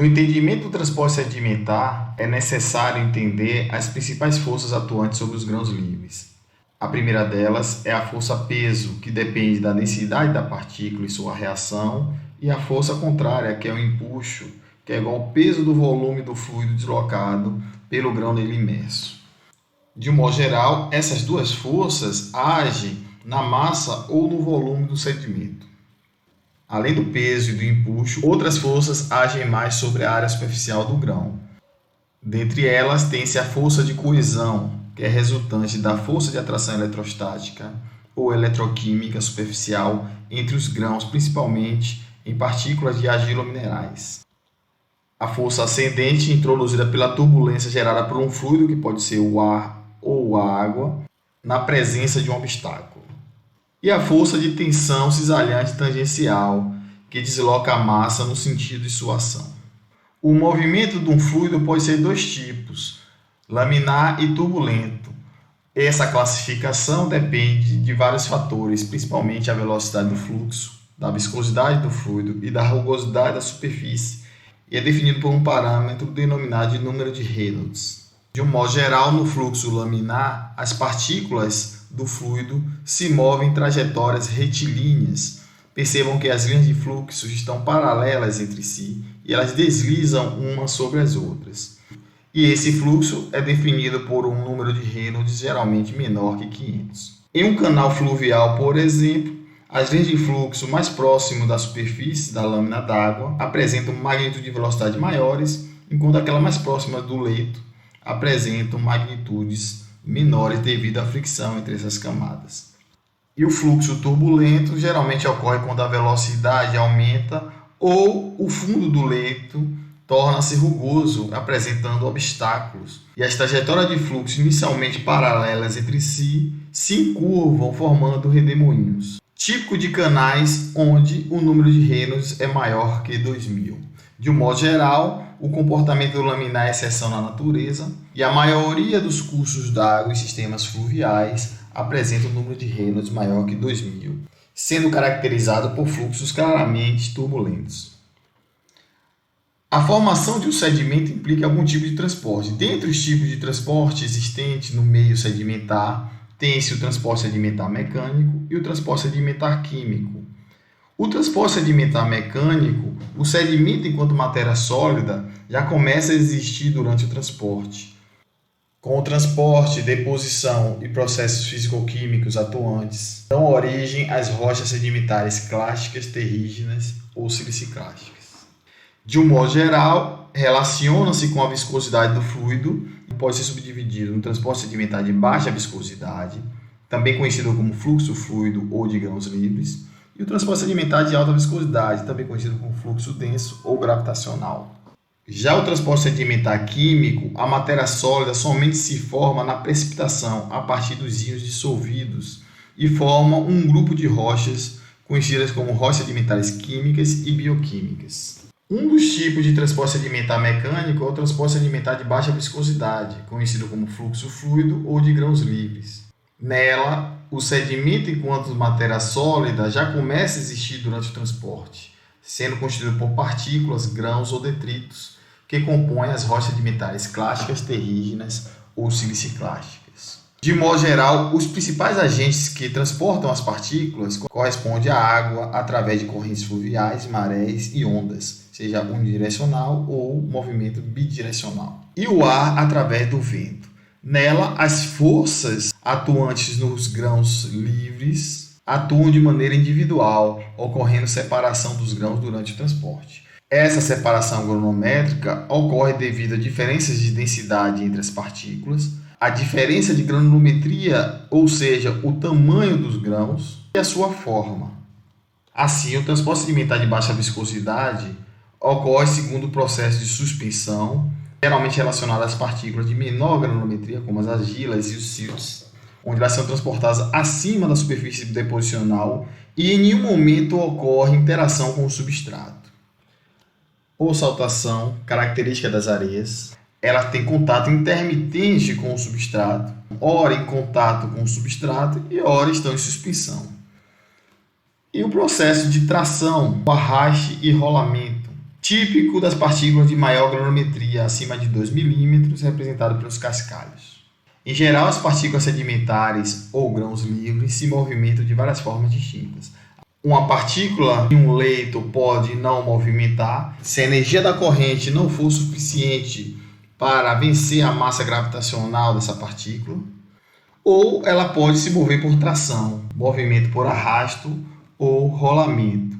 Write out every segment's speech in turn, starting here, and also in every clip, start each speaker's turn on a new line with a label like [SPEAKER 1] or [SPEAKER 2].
[SPEAKER 1] No entendimento do transporte sedimentar, é necessário entender as principais forças atuantes sobre os grãos livres. A primeira delas é a força-peso, que depende da densidade da partícula e sua reação, e a força contrária, que é o empuxo, que é igual ao peso do volume do fluido deslocado pelo grão nele imerso. De um modo geral, essas duas forças agem na massa ou no volume do sedimento. Além do peso e do empuxo, outras forças agem mais sobre a área superficial do grão. Dentre elas, tem-se a força de coesão, que é resultante da força de atração eletrostática ou eletroquímica superficial entre os grãos, principalmente em partículas de argila ou minerais. A força ascendente, introduzida pela turbulência gerada por um fluido, que pode ser o ar ou a água, na presença de um obstáculo. E a força de tensão cisalhante tangencial, que desloca a massa no sentido de sua ação. O movimento de um fluido pode ser de dois tipos, laminar e turbulento. Essa classificação depende de vários fatores, principalmente a velocidade do fluxo, da viscosidade do fluido e da rugosidade da superfície, e é definido por um parâmetro denominado de número de Reynolds. De um modo geral, no fluxo laminar, as partículas do fluido se movem em trajetórias retilíneas. Percebam que as linhas de fluxo estão paralelas entre si e elas deslizam umas sobre as outras. E esse fluxo é definido por um número de Reynolds geralmente menor que 500. Em um canal fluvial, por exemplo, as linhas de fluxo mais próximo da superfície da lâmina d'água apresentam magnitude de velocidade maiores, enquanto aquelas mais próximas do leito apresentam magnitudes menores devido à fricção entre essas camadas. E o fluxo turbulento geralmente ocorre quando a velocidade aumenta ou o fundo do leito torna-se rugoso, apresentando obstáculos. E as trajetórias de fluxo inicialmente paralelas entre si se encurvam, formando redemoinhos. Típico de canais onde o número de Reynolds é maior que 2000. De um modo geral, o comportamento laminar é exceção na natureza e a maioria dos cursos d'água em sistemas fluviais apresenta um número de Reynolds maior que 2000, sendo caracterizado por fluxos claramente turbulentos. A formação de um sedimento implica algum tipo de transporte. Dentre os tipos de transporte existentes no meio sedimentar, tem-se o transporte sedimentar mecânico e o transporte sedimentar químico. O transporte sedimentar mecânico, o sedimento enquanto matéria sólida já começa a existir durante o transporte. Com o transporte, deposição e processos físico-químicos atuantes, dão origem às rochas sedimentares clásticas, terrígenas ou siliciclásticas. De um modo geral, relaciona-se com a viscosidade do fluido e pode ser subdividido no transporte sedimentar de baixa viscosidade, também conhecido como fluxo fluido ou de grãos livres, e o transporte sedimentar de alta viscosidade, também conhecido como fluxo denso ou gravitacional. Já o transporte sedimentar químico, a matéria sólida somente se forma na precipitação a partir dos íons dissolvidos e forma um grupo de rochas conhecidas como rochas sedimentares químicas e bioquímicas. Um dos tipos de transporte sedimentar mecânico é o transporte sedimentar de baixa viscosidade, conhecido como fluxo fluido ou de grãos livres. Nela, o sedimento enquanto matéria sólida já começa a existir durante o transporte, sendo constituído por partículas, grãos ou detritos que compõem as rochas sedimentares clásticas, terrígenas ou siliciclásticas. De modo geral, os principais agentes que transportam as partículas correspondem à água através de correntes fluviais, marés e ondas, seja unidirecional ou movimento bidirecional, e o ar através do vento. Nela, as forças atuantes nos grãos livres atuam de maneira individual, ocorrendo separação dos grãos durante o transporte. Essa separação granulométrica ocorre devido a diferenças de densidade entre as partículas, a diferença de granulometria, ou seja, o tamanho dos grãos, e a sua forma. Assim, o transporte sedimentar de baixa viscosidade ocorre segundo o processo de suspensão, geralmente relacionado às partículas de menor granulometria, como as argilas e os silts, onde elas são transportadas acima da superfície deposicional e em nenhum momento ocorre interação com o substrato. Ou saltação, característica das areias, ela tem contato intermitente com o substrato, ora em contato com o substrato e ora estão em suspensão. E o processo de tração, arraste e rolamento. típico das partículas de maior granulometria, acima de 2 milímetros, representado pelos cascalhos. Em geral, as partículas sedimentares ou grãos livres se movimentam de várias formas distintas. Uma partícula em um leito pode não movimentar se a energia da corrente não for suficiente para vencer a massa gravitacional dessa partícula, ou ela pode se mover por tração, movimento por arrasto ou rolamento.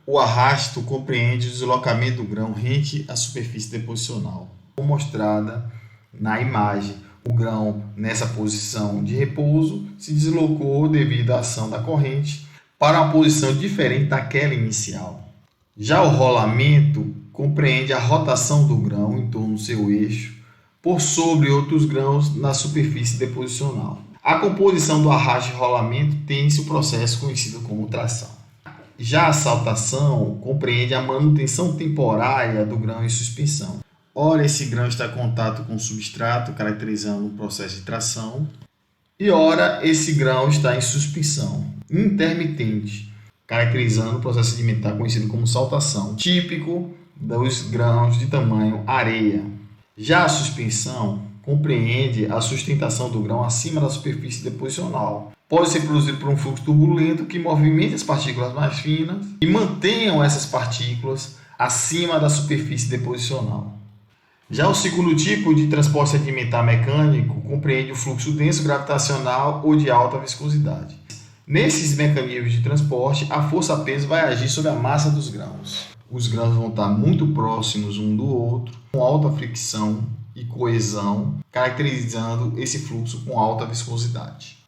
[SPEAKER 1] O arrasto compreende o deslocamento do grão rente à superfície deposicional, como mostrada na imagem. O grão, nessa posição de repouso, se deslocou devido à ação da corrente para uma posição diferente daquela inicial. Já o rolamento compreende a rotação do grão em torno do seu eixo por sobre outros grãos na superfície deposicional. A composição do arrasto e rolamento tem-se o processo conhecido como tração. Já a saltação compreende a manutenção temporária do grão em suspensão. Ora, esse grão está em contato com o substrato, caracterizando um processo de tração, e ora, esse grão está em suspensão intermitente, caracterizando o processo sedimentar conhecido como saltação, típico dos grãos de tamanho areia. Já a suspensão compreende a sustentação do grão acima da superfície deposicional. Pode ser produzido por um fluxo turbulento que movimente as partículas mais finas e mantenham essas partículas acima da superfície deposicional. Já o segundo tipo de transporte sedimentar mecânico compreende o fluxo denso gravitacional ou de alta viscosidade. Nesses mecanismos de transporte, a força-peso vai agir sobre a massa dos grãos. Os grãos vão estar muito próximos um do outro, com alta fricção e coesão, caracterizando esse fluxo com alta viscosidade.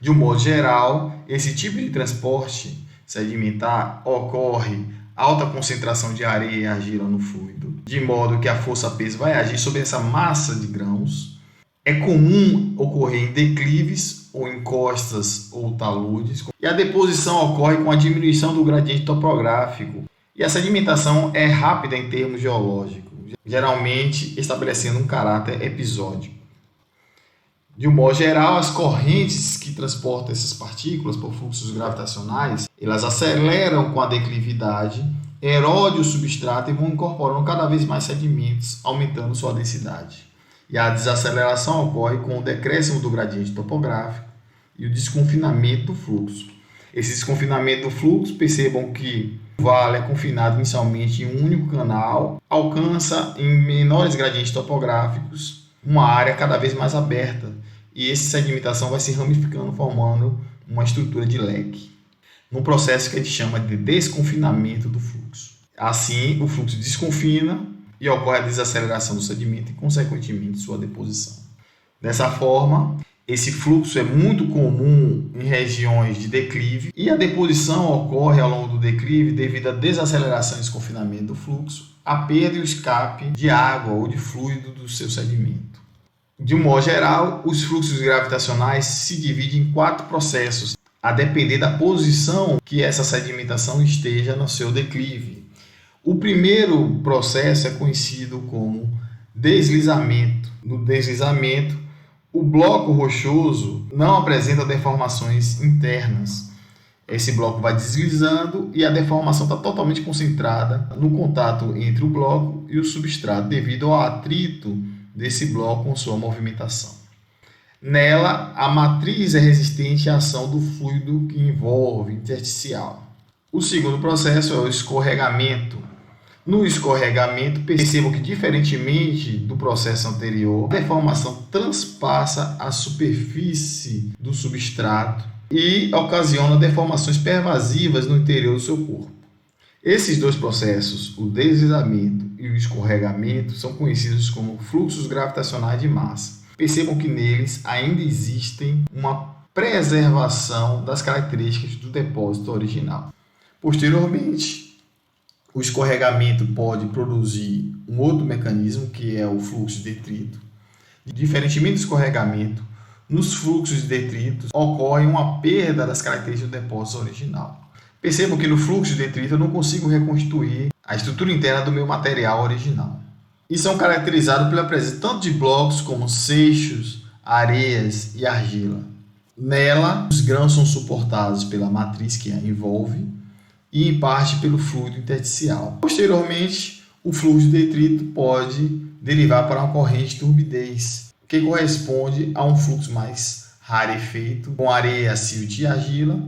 [SPEAKER 1] De um modo geral, esse tipo de transporte sedimentar ocorre alta concentração de areia e argila no fluido, de modo que a força-peso vai agir sobre essa massa de grãos. É comum ocorrer em declives ou encostas ou taludes, e a deposição ocorre com a diminuição do gradiente topográfico, e a sedimentação é rápida em termos geológicos, geralmente estabelecendo um caráter episódico. De um modo geral, as correntes que transportam essas partículas por fluxos gravitacionais, elas aceleram com a declividade, erodem o substrato e vão incorporando cada vez mais sedimentos, aumentando sua densidade. E a desaceleração ocorre com o decréscimo do gradiente topográfico e o desconfinamento do fluxo. Esse desconfinamento do fluxo, percebam que o vale é confinado inicialmente em um único canal, alcança em menores gradientes topográficos uma área cada vez mais aberta, e essa sedimentação vai se ramificando, formando uma estrutura de leque, num processo que a gente chama de desconfinamento do fluxo. Assim, o fluxo desconfina e ocorre a desaceleração do sedimento e, consequentemente, sua deposição. Dessa forma, esse fluxo é muito comum em regiões de declive, e a deposição ocorre ao longo do declive devido à desaceleração e desconfinamento do fluxo, a perda e o escape de água ou de fluido do seu sedimento. De um modo geral, os fluxos gravitacionais se dividem em 4 processos, a depender da posição que essa sedimentação esteja no seu declive. O primeiro processo é conhecido como deslizamento. No deslizamento, o bloco rochoso não apresenta deformações internas. Esse bloco vai deslizando e a deformação está totalmente concentrada no contato entre o bloco e o substrato, devido ao atrito desse bloco com sua movimentação. Nela, a matriz é resistente à ação do fluido que envolve intersticial. O segundo processo é o escorregamento. No escorregamento, percebam que, diferentemente do processo anterior, a deformação transpassa a superfície do substrato e ocasiona deformações pervasivas no interior do seu corpo. Esses dois processos, o deslizamento e o escorregamento, são conhecidos como fluxos gravitacionais de massa. Percebam que neles ainda existem uma preservação das características do depósito original. Posteriormente, o escorregamento pode produzir um outro mecanismo, que é o fluxo de detrito. Diferentemente do escorregamento, nos fluxos de detritos ocorre uma perda das características do depósito original. Percebam que no fluxo de detrito eu não consigo reconstruir a estrutura interna do meu material original. E são caracterizados pela presença tanto de blocos como seixos, areias e argila. Nela, os grãos são suportados pela matriz que a envolve e, em parte, pelo fluido intersticial. Posteriormente, o fluxo de detrito pode derivar para uma corrente de turbidez, que corresponde a um fluxo mais rarefeito, com areia, silt e argila,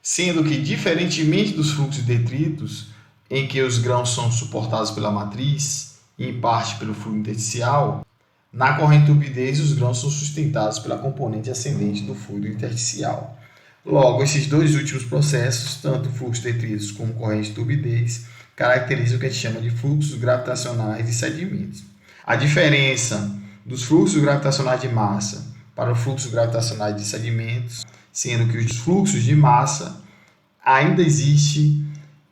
[SPEAKER 1] sendo que, diferentemente dos fluxos de detritos, em que os grãos são suportados pela matriz e em parte pelo fluxo intersticial, na corrente de turbidez os grãos são sustentados pela componente ascendente do fluido intersticial. Logo, esses dois últimos processos, tanto fluxos de detritos como corrente de turbidez, caracterizam o que a gente chama de fluxos gravitacionais de sedimentos. A diferença dos fluxos gravitacionais de massa para os fluxos gravitacionais de sedimentos, sendo que os fluxos de massa ainda existe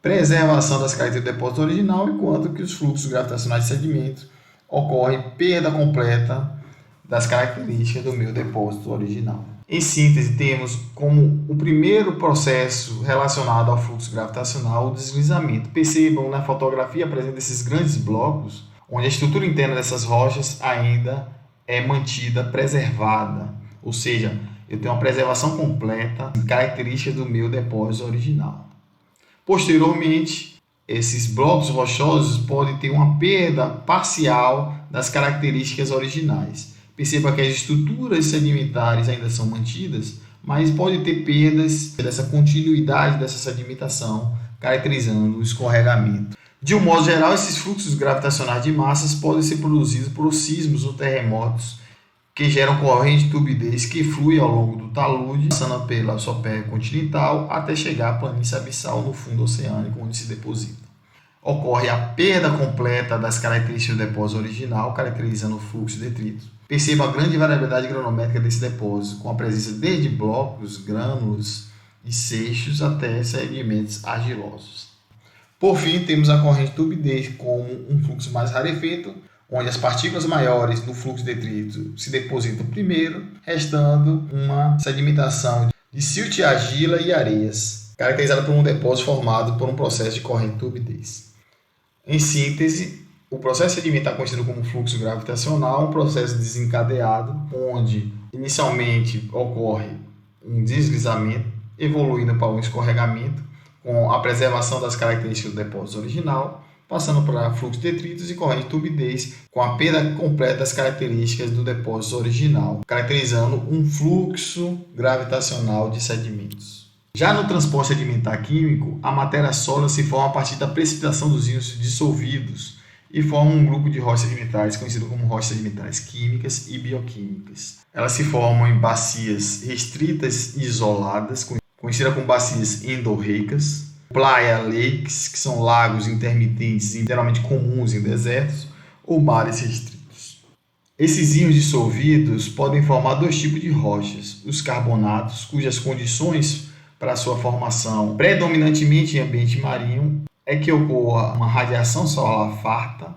[SPEAKER 1] preservação das características do depósito original, enquanto que os fluxos gravitacionais de sedimentos ocorre perda completa das características do meu depósito original. Em síntese, temos como o primeiro processo relacionado ao fluxo gravitacional o deslizamento. Percebam, na fotografia apresenta esses grandes blocos, onde a estrutura interna dessas rochas ainda é mantida, preservada. Ou seja, eu tenho uma preservação completa de características do meu depósito original. Posteriormente, esses blocos rochosos podem ter uma perda parcial das características originais. Perceba que as estruturas sedimentares ainda são mantidas, mas pode ter perdas dessa continuidade dessa sedimentação, caracterizando o escorregamento. De um modo geral, esses fluxos gravitacionais de massas podem ser produzidos por sismos ou terremotos que geram corrente de turbidez que flui ao longo do talude, passando pela superfície continental até chegar à planície abissal no fundo oceânico, onde se deposita. Ocorre a perda completa das características do depósito original, caracterizando o fluxo de detritos. Perceba a grande variabilidade granométrica desse depósito, com a presença desde blocos, grânulos e seixos até sedimentos argilosos. Por fim, temos a corrente de turbidez como um fluxo mais rarefeito, onde as partículas maiores do fluxo de detrito se depositam primeiro, restando uma sedimentação de silt, argila e areias, caracterizada por um depósito formado por um processo de corrente de turbidez. Em síntese, o processo sedimentar conhecido como fluxo gravitacional é um processo desencadeado, onde inicialmente ocorre um deslizamento, evoluindo para um escorregamento, com a preservação das características do depósito original, passando para fluxo de detritos e corrente de turbidez, com a perda completa das características do depósito original, caracterizando um fluxo gravitacional de sedimentos. Já no transporte sedimentar químico, a matéria sólida se forma a partir da precipitação dos íons dissolvidos e forma um grupo de rochas sedimentares conhecido como rochas sedimentares químicas e bioquímicas. Elas se formam em bacias restritas e isoladas, conhecidas como bacias endorreicas, playa lakes, que são lagos intermitentes e geralmente comuns em desertos, ou mares restritos. Esses íons dissolvidos podem formar dois tipos de rochas: os carbonatos, cujas condições para sua formação, predominantemente em ambiente marinho, é que ocorra uma radiação solar farta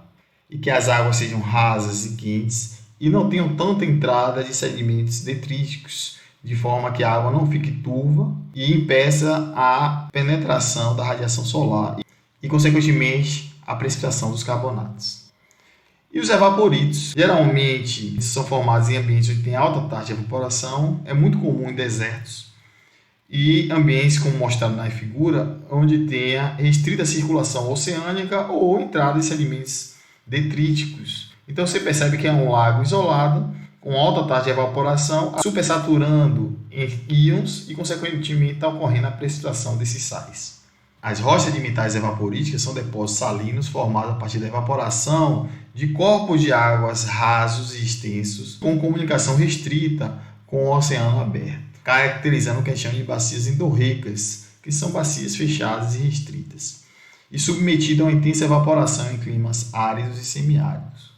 [SPEAKER 1] e que as águas sejam rasas e quentes e não tenham tanta entrada de sedimentos detríticos, de forma que a água não fique turva e impeça a penetração da radiação solar e, consequentemente, a precipitação dos carbonatos. E os evaporitos, geralmente são formados em ambientes onde tem alta taxa de evaporação, é muito comum em desertos, e ambientes como mostrado na figura, onde tenha restrita circulação oceânica ou entrada de sedimentos detríticos. Então você percebe que é um lago isolado, com alta taxa de evaporação, supersaturando em íons e, consequentemente, está ocorrendo a precipitação desses sais. As rochas sedimentares evaporíticas são depósitos salinos formados a partir da evaporação de corpos de águas rasos e extensos, com comunicação restrita com o oceano aberto, caracterizando o que a gente chama de bacias endorreicas, que são bacias fechadas e restritas, e submetidas a uma intensa evaporação em climas áridos e semiáridos.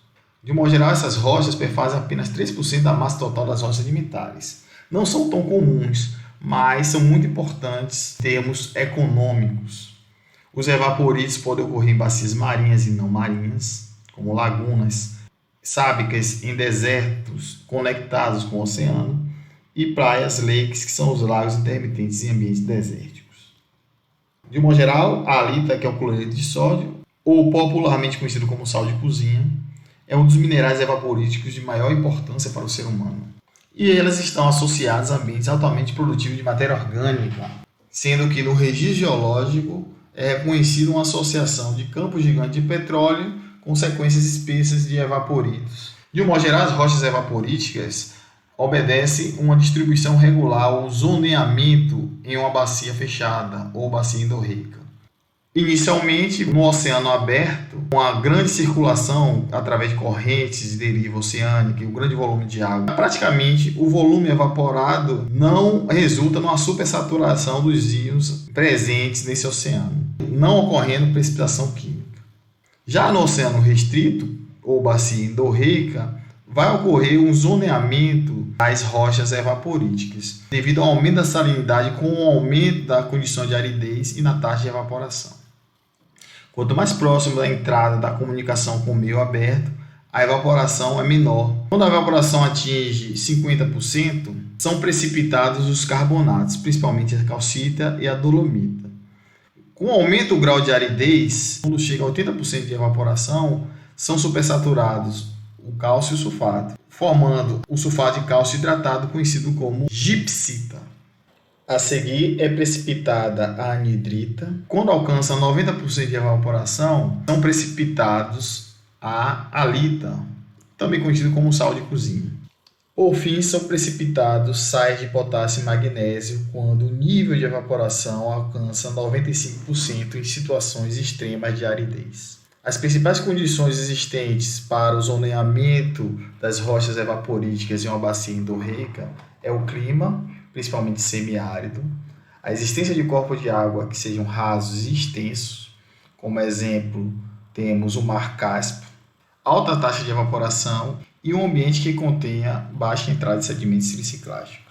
[SPEAKER 1] De modo geral, essas rochas perfazem apenas 3% da massa total das rochas sedimentares. Não são tão comuns, mas são muito importantes em termos econômicos. Os evaporitos podem ocorrer em bacias marinhas e não marinhas, como lagunas sábicas em desertos conectados com o oceano, e praias lakes, que são os lagos intermitentes em ambientes desérticos. De modo geral, a halita, que é o cloreto de sódio, ou popularmente conhecido como sal de cozinha, é um dos minerais evaporíticos de maior importância para o ser humano. E elas estão associadas a ambientes altamente produtivos de matéria orgânica, sendo que no registro geológico é reconhecida uma associação de campos gigantes de petróleo consequências espessas de evaporídeos. De um modo geral, as rochas evaporíticas obedecem uma distribuição regular ou zoneamento em uma bacia fechada ou bacia endorreica. Inicialmente, no oceano aberto, com a grande circulação através de correntes de deriva oceânica e o grande volume de água, praticamente o volume evaporado não resulta numa supersaturação dos íons presentes nesse oceano, não ocorrendo precipitação química. Já no oceano restrito, ou bacia endorreica, vai ocorrer um zoneamento das rochas evaporíticas, devido ao aumento da salinidade com o aumento da condição de aridez e na taxa de evaporação. Quanto mais próximo da entrada da comunicação com o meio aberto, a evaporação é menor. Quando a evaporação atinge 50%, são precipitados os carbonatos, principalmente a calcita e a dolomita. Com o aumento do grau de aridez, quando chega a 80% de evaporação, são supersaturados o cálcio e o sulfato, formando o sulfato de cálcio hidratado, conhecido como gipsita. A seguir é precipitada a anidrita. Quando alcança 90% de evaporação, são precipitados a halita, também conhecido como sal de cozinha. Por fim, são precipitados sais de potássio e magnésio quando o nível de evaporação alcança 95% em situações extremas de aridez. As principais condições existentes para o zoneamento das rochas evaporíticas em uma bacia endorreica é o clima, principalmente semiárido, a existência de corpos de água que sejam rasos e extensos, como exemplo temos o Mar Cáspio, alta taxa de evaporação e um ambiente que contenha baixa entrada de sedimentos de reciclagem.